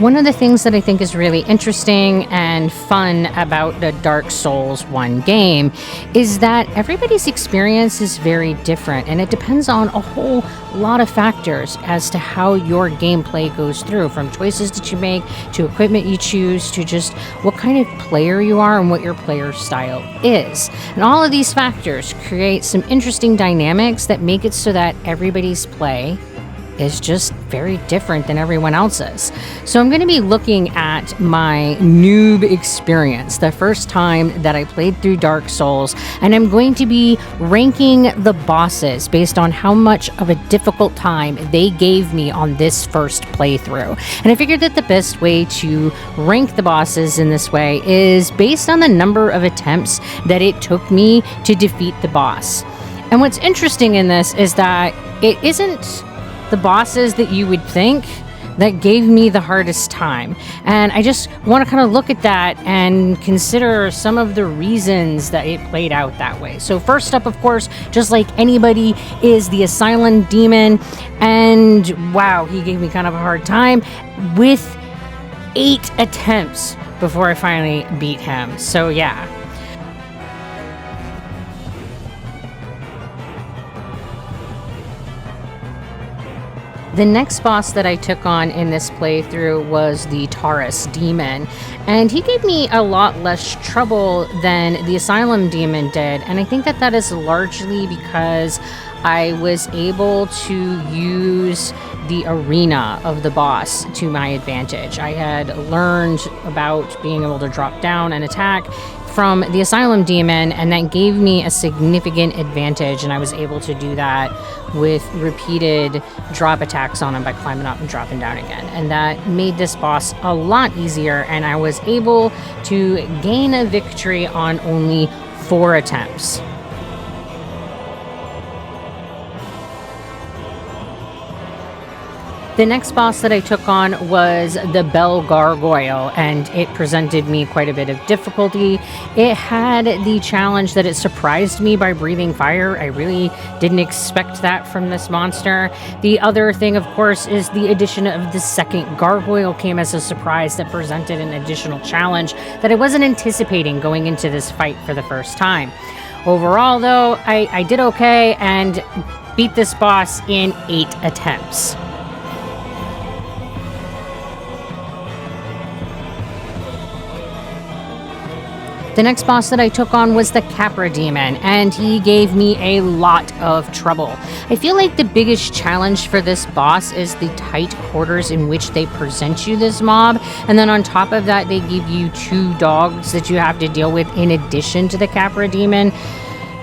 One of the things that I think is really interesting and fun about the Dark Souls 1 game is that everybody's experience is very different, and it depends on a whole lot of factors as to how your gameplay goes through, from choices that you make to equipment you choose to just what kind of player you are and what your player style is. And all of these factors create some interesting dynamics that make it so that everybody's play is just very different than everyone else's. So I'm going to be looking at my noob experience, the first time that I played through Dark Souls, and I'm going to be ranking the bosses based on how much of a difficult time they gave me on this first playthrough. And I figured that the best way to rank the bosses in this way is based on the number of attempts that it took me to defeat the boss. And what's interesting in this is that it isn't the bosses that you would think that gave me the hardest time. And I just want to kind of look at that and consider some of the reasons that it played out that way. So first up, of course, just like anybody, is the Asylum Demon. And wow, he gave me kind of a hard time with 8 attempts before I finally beat him. So yeah. The next boss that I took on in this playthrough was the Taurus Demon, and he gave me a lot less trouble than the Asylum Demon did, and I think that that is largely because I was able to use the arena of the boss to my advantage. I had learned about being able to drop down and attack from the Asylum Demon, and that gave me a significant advantage, and I was able to do that with repeated drop attacks on him by climbing up and dropping down again. And that made this boss a lot easier, and I was able to gain a victory on only 4 attempts. The next boss that I took on was the Bell Gargoyle, and it presented me quite a bit of difficulty. It had the challenge that it surprised me by breathing fire. I really didn't expect that from this monster. The other thing, of course, is the addition of the second gargoyle came as a surprise that presented an additional challenge that I wasn't anticipating going into this fight for the first time. Overall, though, I did okay and beat this boss in 8 attempts. The next boss that I took on was the Capra Demon, and he gave me a lot of trouble. I feel like the biggest challenge for this boss is the tight quarters in which they present you this mob, and then on top of that they give you 2 dogs that you have to deal with in addition to the Capra Demon,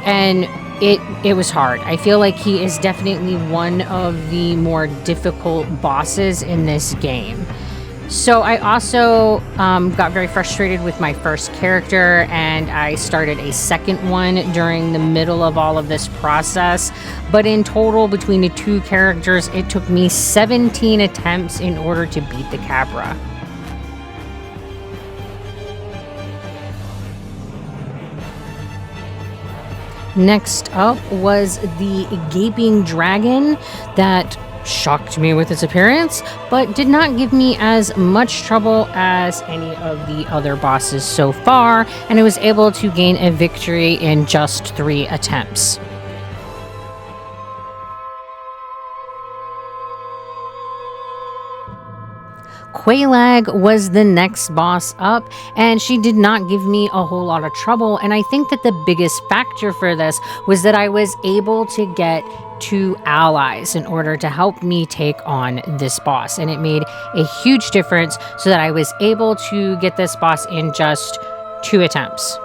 and it was hard. I feel like he is definitely one of the more difficult bosses in this game. So I also got very frustrated with my first character, and I started a second one during the middle of all of this process. But in total, between the 2 characters, it took me 17 attempts in order to beat the Capra. Next up was the Gaping Dragon that shocked me with its appearance, but did not give me as much trouble as any of the other bosses so far, and I was able to gain a victory in just 3 attempts. Quelaag was the next boss up, and she did not give me a whole lot of trouble, and I think that the biggest factor for this was that I was able to get 2 allies in order to help me take on this boss, and it made a huge difference so that I was able to get this boss in just 2 attempts.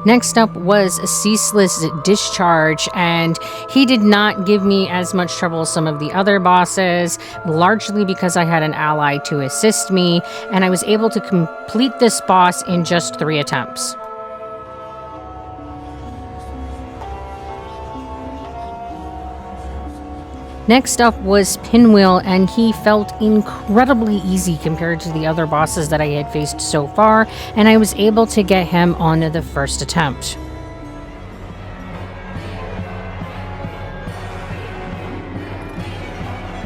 Next up was Ceaseless Discharge, and he did not give me as much trouble as some of the other bosses, largely because I had an ally to assist me, and I was able to complete this boss in just 3 attempts. Next up was Pinwheel, and he felt incredibly easy compared to the other bosses that I had faced so far, and I was able to get him on the first attempt.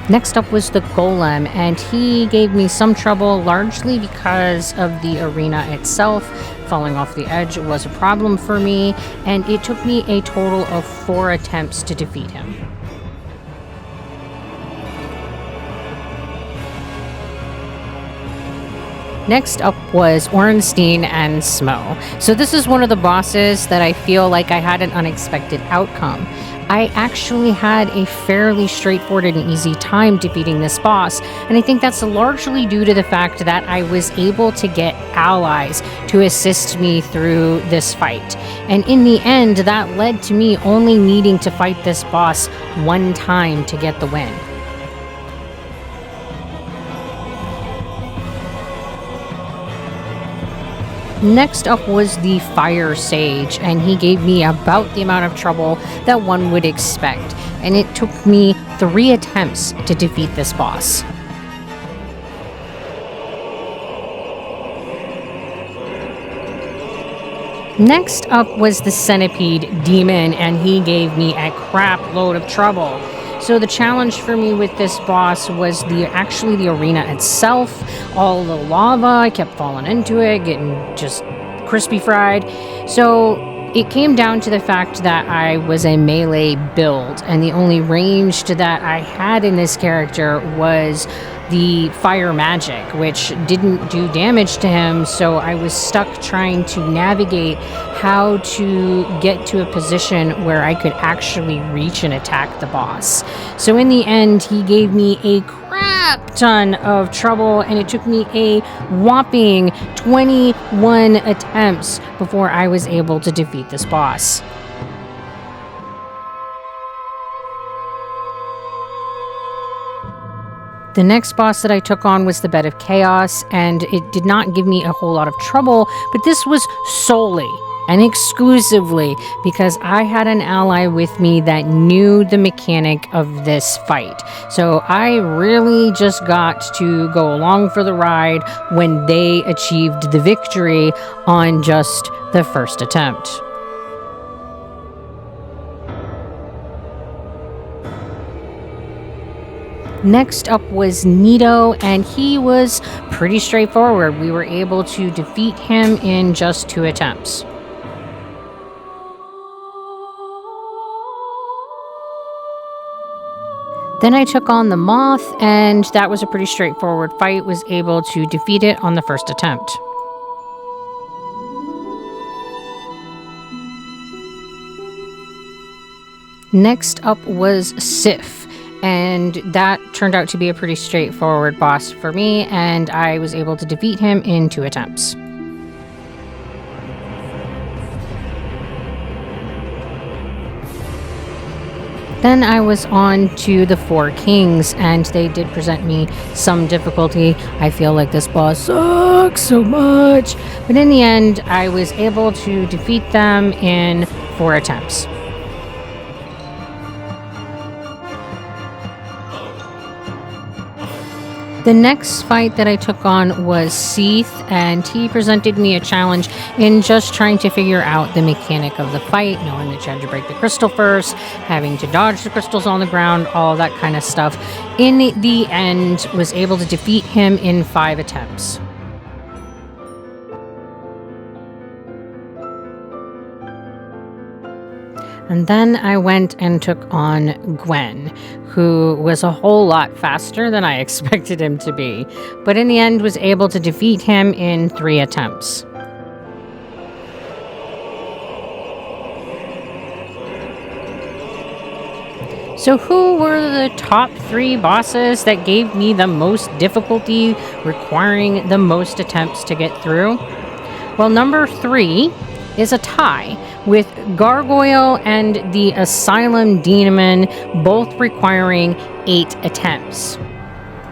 Next up was the Golem, and he gave me some trouble largely because of the arena itself. Falling off the edge was a problem for me, and it took me a total of 4 attempts to defeat him. Next up was Ornstein and Smo. So this is one of the bosses that I feel like I had an unexpected outcome. I actually had a fairly straightforward and easy time defeating this boss, and I think that's largely due to the fact that I was able to get allies to assist me through this fight. And in the end, that led to me only needing to fight this boss 1 time to get the win. Next up was the Fire Sage, and he gave me about the amount of trouble that one would expect, and it took me 3 attempts to defeat this boss. Next up was the Centipede Demon, and he gave me a crap load of trouble. So the challenge for me with this boss was actually the arena itself. All the lava, I kept falling into it, getting just crispy fried. So it came down to the fact that I was a melee build, and the only ranged that I had in this character was the fire magic, which didn't do damage to him, so I was stuck trying to navigate how to get to a position where I could actually reach and attack the boss. So in the end, he gave me a crap ton of trouble, and it took me a whopping 21 attempts before I was able to defeat this boss. The next boss that I took on was the Bed of Chaos, and it did not give me a whole lot of trouble, but this was solely and exclusively because I had an ally with me that knew the mechanic of this fight. So I really just got to go along for the ride when they achieved the victory on just the first attempt. Next up was Nito, and he was pretty straightforward. We were able to defeat him in just 2 attempts. Then I took on the Moth, and that was a pretty straightforward fight. Was able to defeat it on the first attempt. Next up was Sif, and that turned out to be a pretty straightforward boss for me, and I was able to defeat him in 2 attempts. Then I was on to the 4 Kings, and they did present me some difficulty. I feel like this boss sucks so much, but in the end, I was able to defeat them in 4 attempts. The next fight that I took on was Seath, and he presented me a challenge in just trying to figure out the mechanic of the fight, knowing that you had to break the crystal first, having to dodge the crystals on the ground, all that kind of stuff. In the end, was able to defeat him in 5 attempts. And then I went and took on Gwen, who was a whole lot faster than I expected him to be, but in the end was able to defeat him in 3 attempts. So who were the top 3 bosses that gave me the most difficulty, requiring the most attempts to get through? Well, number 3 is a tie, with Gargoyle and the Asylum Demon both requiring 8 attempts.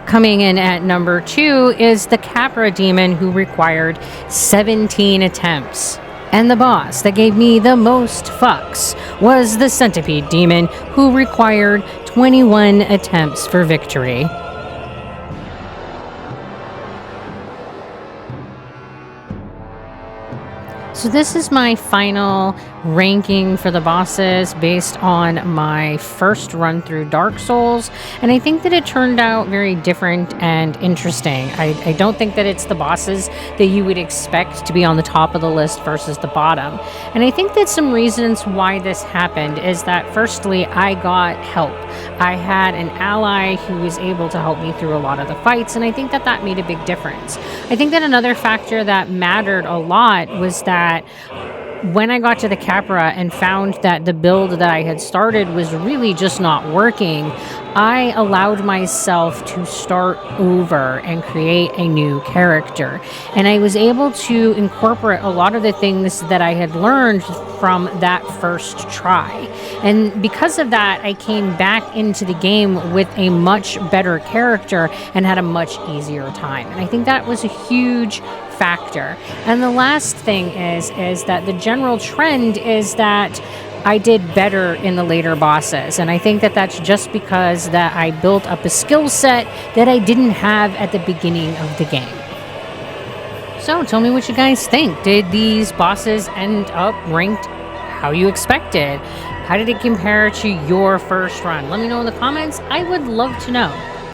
Coming in at number 2 is the Capra Demon, who required 17 attempts. And the boss that gave me the most fucks was the Centipede Demon, who required 21 attempts for victory. So this is my final ranking for the bosses based on my first run through Dark Souls, and I think that it turned out very different and interesting. I don't think that it's the bosses that you would expect to be on the top of the list versus the bottom. And I think that some reasons why this happened is that firstly, I got help. I had an ally who was able to help me through a lot of the fights, and I think that that made a big difference. I think that another factor that mattered a lot was that when I got to the Capra and found that the build that I had started was really just not working, I allowed myself to start over and create a new character. And I was able to incorporate a lot of the things that I had learned from that first try. And because of that, I came back into the game with a much better character and had a much easier time. And I think that was a huge factor. And the last thing is that the general trend is that I did better in the later bosses, and I think that that's just because that I built up a skill set that I didn't have at the beginning of the game. So tell me what you guys think. Did these bosses end up ranked how you expected? How did it compare to your first run? Let me know in the comments. I would love to know.